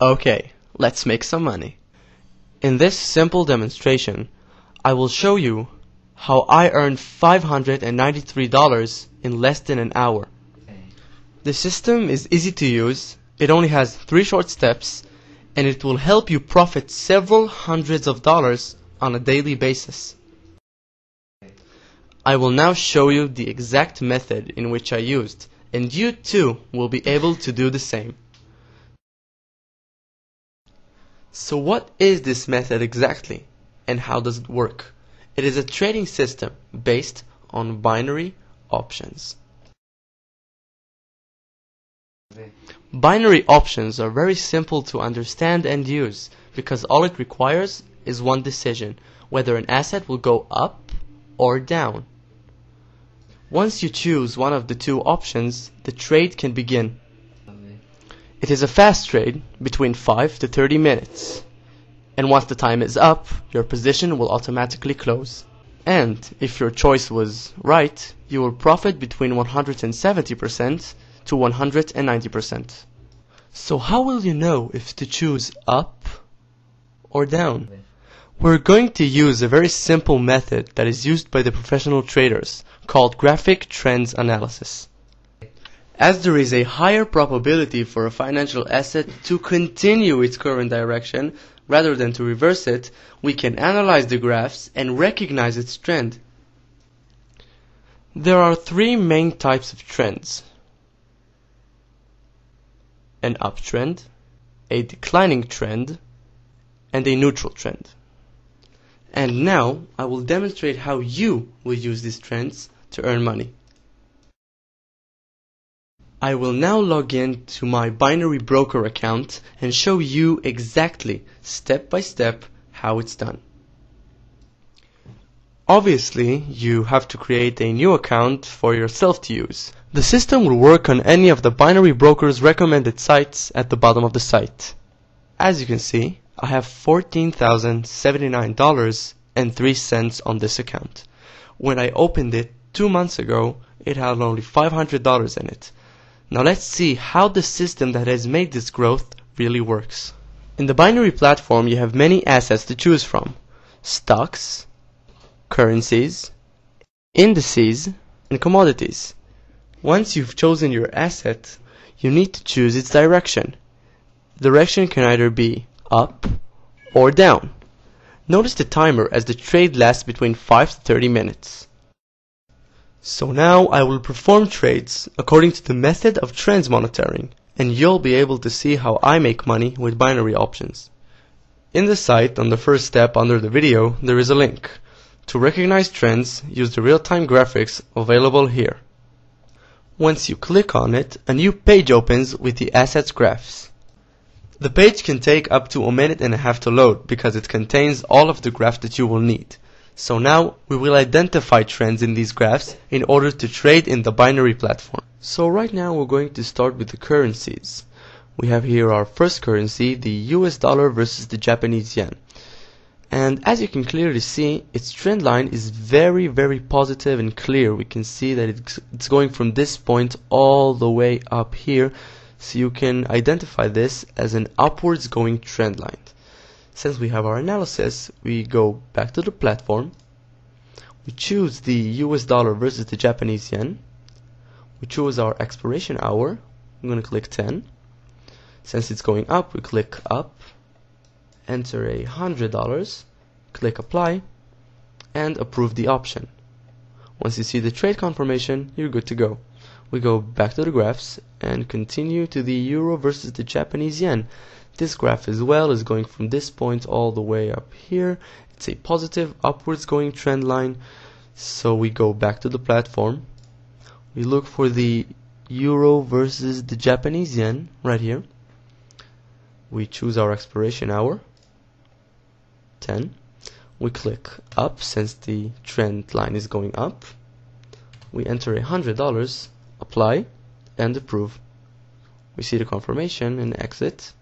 Okay, let's make some money. In this simple demonstration, I will show you how I earned $593 in less than an hour. The system is easy to use, it only has 3 short steps, and it will help you profit several hundreds of dollars on a daily basis. I will now show you the exact method in which I used, and you too will be able to do the same. So what is this method exactly, and how does it work? It is a trading system based on binary options. Binary options are very simple to understand and use because all it requires is one decision, whether an asset will go up or down. Once you choose one of the 2 options, the trade can begin. It is a fast trade between 5 to 30 minutes. And once the time is up, your position will automatically close. And if your choice was right, you will profit between 170% to 190%. So how will you know if to choose up or down? We're going to use a very simple method that is used by the professional traders called graphic trends analysis. As there is a higher probability for a financial asset to continue its current direction rather than to reverse it, we can analyze the graphs and recognize its trend. There are 3 main types of trends: an uptrend, a declining trend, and a neutral trend. And now I will demonstrate how you will use these trends to earn money. I will now log in to my binary broker account and show you exactly, step by step, how it's done. Obviously, you have to create a new account for yourself to use. The system will work on any of the binary broker's recommended sites at the bottom of the site. As you can see, I have $14,079.03 on this account. When I opened it 2 months ago, it had only $500 in it. Now let's see how the system that has made this growth really works. In the binary platform, you have many assets to choose from: stocks, currencies, indices, and commodities. Once you've chosen your asset, you need to choose its direction. The direction can either be up or down. Notice the timer as the trade lasts between 5 to 30 minutes. So now I will perform trades according to the method of trends monitoring, and you'll be able to see how I make money with binary options. In the site, on the first step under the video, there is a link. To recognize trends, use the real-time graphics available here. Once you click on it, a new page opens with the assets graphs. The page can take up to 1.5 minutes to load because it contains all of the graphs that you will need. So now we will identify trends in these graphs in order to trade in the binary platform. So right now we're going to start with the currencies. We have here our first currency, the US dollar versus the Japanese yen. And as you can clearly see, its trend line is very, very positive and clear. We can see that it's going from this point all the way up here. So you can identify this as an upwards going trend line. Since we have our analysis, we go back to the platform. We choose the US dollar versus the Japanese yen. We choose our expiration hour. I'm going to click 10. Since it's going up, we click up. Enter $100, click apply, and approve the option. Once you see the trade confirmation, you're good to go. We go back to the graphs and continue to the euro versus the Japanese yen. This graph as well is going from this point all the way up here. It's a positive upwards going trend line. So we go back to the platform. We look for the euro versus the Japanese yen right here. We choose our expiration hour, 10. We click up since the trend line is going up. We enter $100, apply, and approve. We see the confirmation and exit.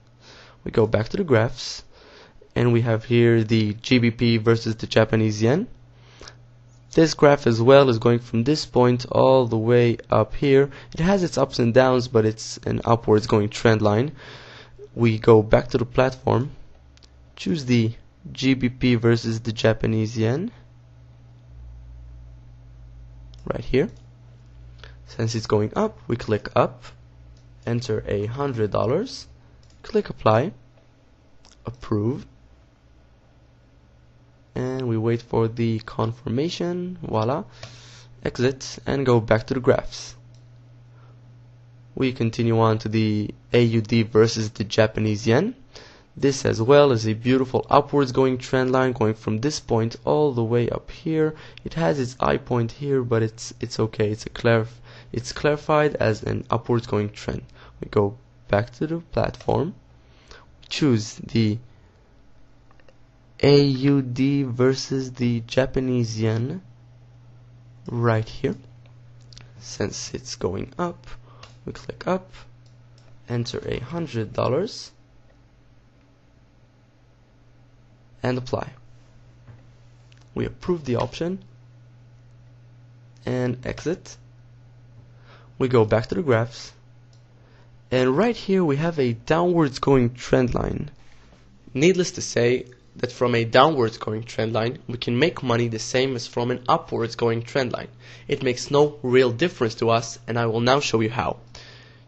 We go back to the graphs, and we have here the GBP versus the Japanese yen. This graph as well is going from this point all the way up here. It has its ups and downs, but it's an upwards going trend line. we go back to the platform, choose the GBP versus the Japanese yen right here. Since it's going up, we click up, enter $100, click apply, approve, and we wait for the confirmation. Voila, exit and go back to the graphs. We continue on to the AUD versus the Japanese yen. This as well is a beautiful upwards going trend line going from this point all the way up here. It has its eye point here, but it's okay. It's clarified as an upwards going trend. We go back to the platform, choose the AUD versus the Japanese yen right here. Since it's going up, we click up, enter $100, and apply. We approve the option and exit. We go back to the graphs, and right here we have a downwards going trend line. Needless to say that from a downwards going trend line we can make money the same as from an upwards going trend line. It makes no real difference to us, and I will now show you how.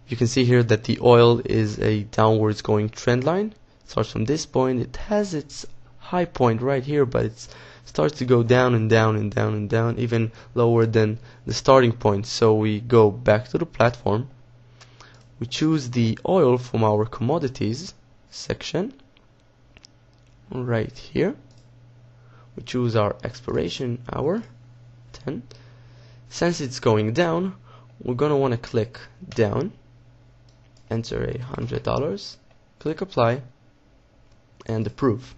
You can see here that the oil is a downwards going trend line. It starts from this point. It has its high point right here, but it starts to go down and down and down and down, even lower than the starting point. So we go back to the platform, we choose the oil from our commodities section right here, we choose our expiration hour 10. Since it's going down, we're gonna want to click down, enter $100, click apply, and approve.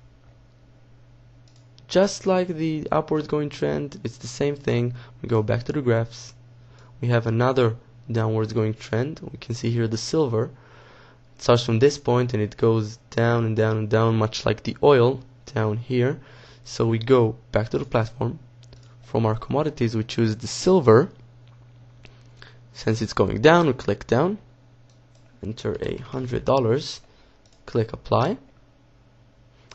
Just like the upwards going trend, it's the same thing. We go back to the graphs, we have another downwards going trend. We can see here the silver. It starts from this point and it goes down and down and down, much like the oil down here. So we go back to the platform. From our commodities we choose the silver. Since it's going down, we click down, enter $100, click apply,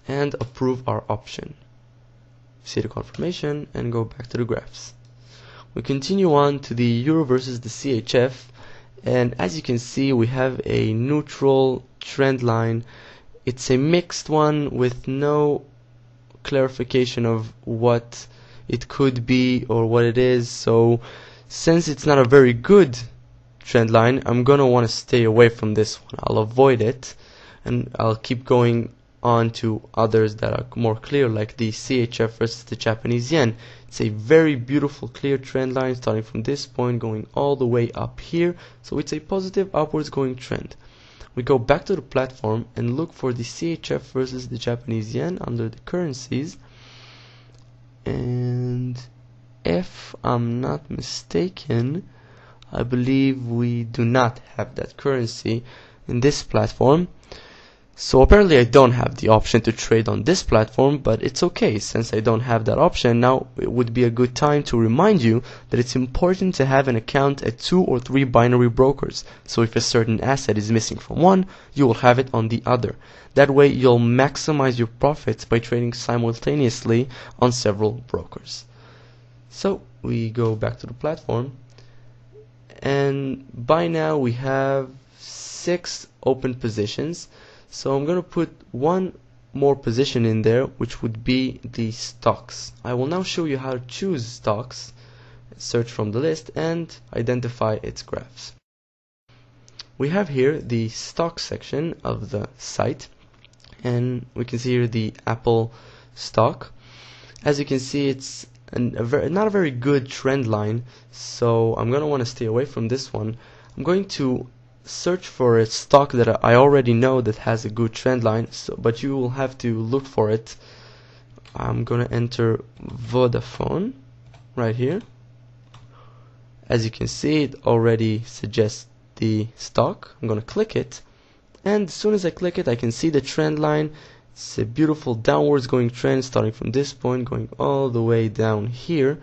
and approve our option. See the confirmation and go back to the graphs. We continue on to the euro versus the CHF, and as you can see we have a neutral trend line. It's a mixed one with no clarification of what it could be or what it is. So since it's not a very good trend line, I'm gonna want to stay away from this one. I'll avoid it and I'll keep going on to others that are more clear, like the CHF versus the Japanese yen. It's a very beautiful clear trend line starting from this point going all the way up here, so it's a positive upwards going trend. We go back to the platform and look for the CHF versus the Japanese yen under the currencies, and if I'm not mistaken, I believe we do not have that currency in this platform. So apparently I don't have the option to trade on this platform, but it's okay. Since I don't have that option, now it would be a good time to remind you that it's important to have an account at 2 or 3 binary brokers. So if a certain asset is missing from one, you will have it on the other. That way you'll maximize your profits by trading simultaneously on several brokers. So we go back to the platform, and by now we have 6 open positions. So I'm going to put one more position in there, which would be the stocks. I will now show you how to choose stocks, search from the list, and identify its graphs. We have here the stock section of the site, and we can see here the Apple stock. As you can see, it's not a very good trend line, so I'm going to want to stay away from this one. I'm going to search for a stock that I already know that has a good trend line, but you will have to look for it. I'm gonna enter Vodafone right here. As you can see, it already suggests the stock. I'm gonna click it, and as soon as I click it, I can see the trend line. It's a beautiful downwards going trend starting from this point going all the way down here.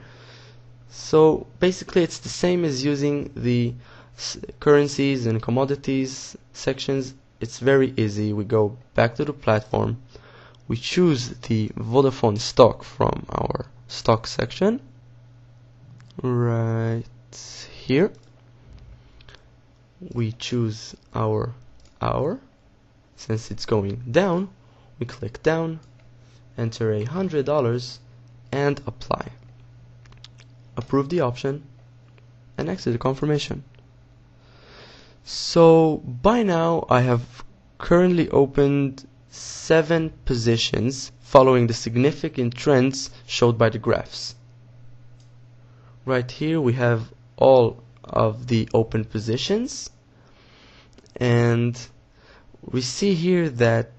So basically it's the same as using the currencies and commodities sections it's very easy. We go back to the platform, we choose the Vodafone stock from our stock section right here. We choose our hour. Since it's going down, we click down, enter $100 and apply. Approve the option and exit the confirmation. So by now I have currently opened 7 positions following the significant trends showed by the graphs. Right here we have all of the open positions, and we see here that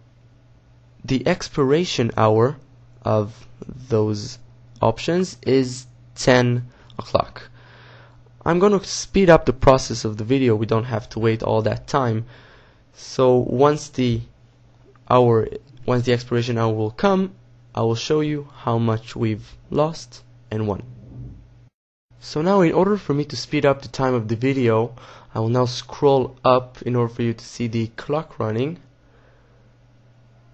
the expiration hour of those options is 10 o'clock. I'm going to speed up the process of the video. We don't have to wait all that time. So once the expiration hour will come, I will show you how much we've lost and won. So now, in order for me to speed up the time of the video, I will now scroll up in order for you to see the clock running,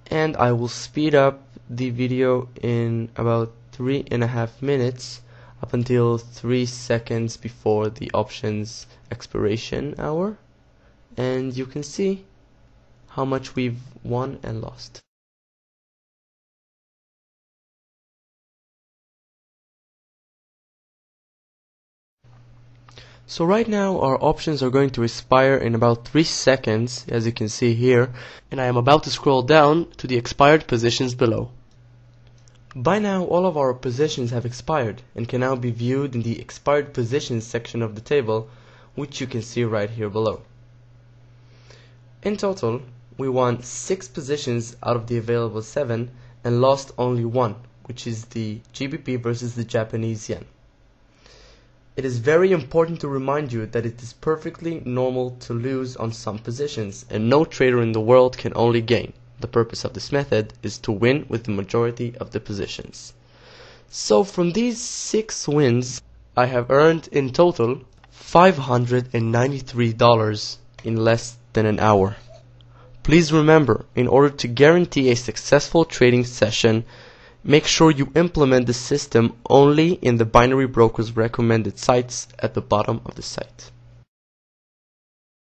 and I will speed up the video in about 3.5 minutes up until 3 seconds before the options expiration hour, and you can see how much we've won and lost. So right now our options are going to expire in about 3 seconds, as you can see here, and I am about to scroll down to the expired positions below. By now all of our positions have expired and can now be viewed in the expired positions section of the table, which you can see right here below. In total, we won 6 positions out of the available 7 and lost only 1, which is the GBP versus the Japanese yen. It is very important to remind you that it is perfectly normal to lose on some positions, and no trader in the world can only gain. The purpose of this method is to win with the majority of the positions. So from these 6 wins, I have earned in total $593 in less than an hour. Please remember, in order to guarantee a successful trading session, make sure you implement the system only in the binary broker's recommended sites at the bottom of the site.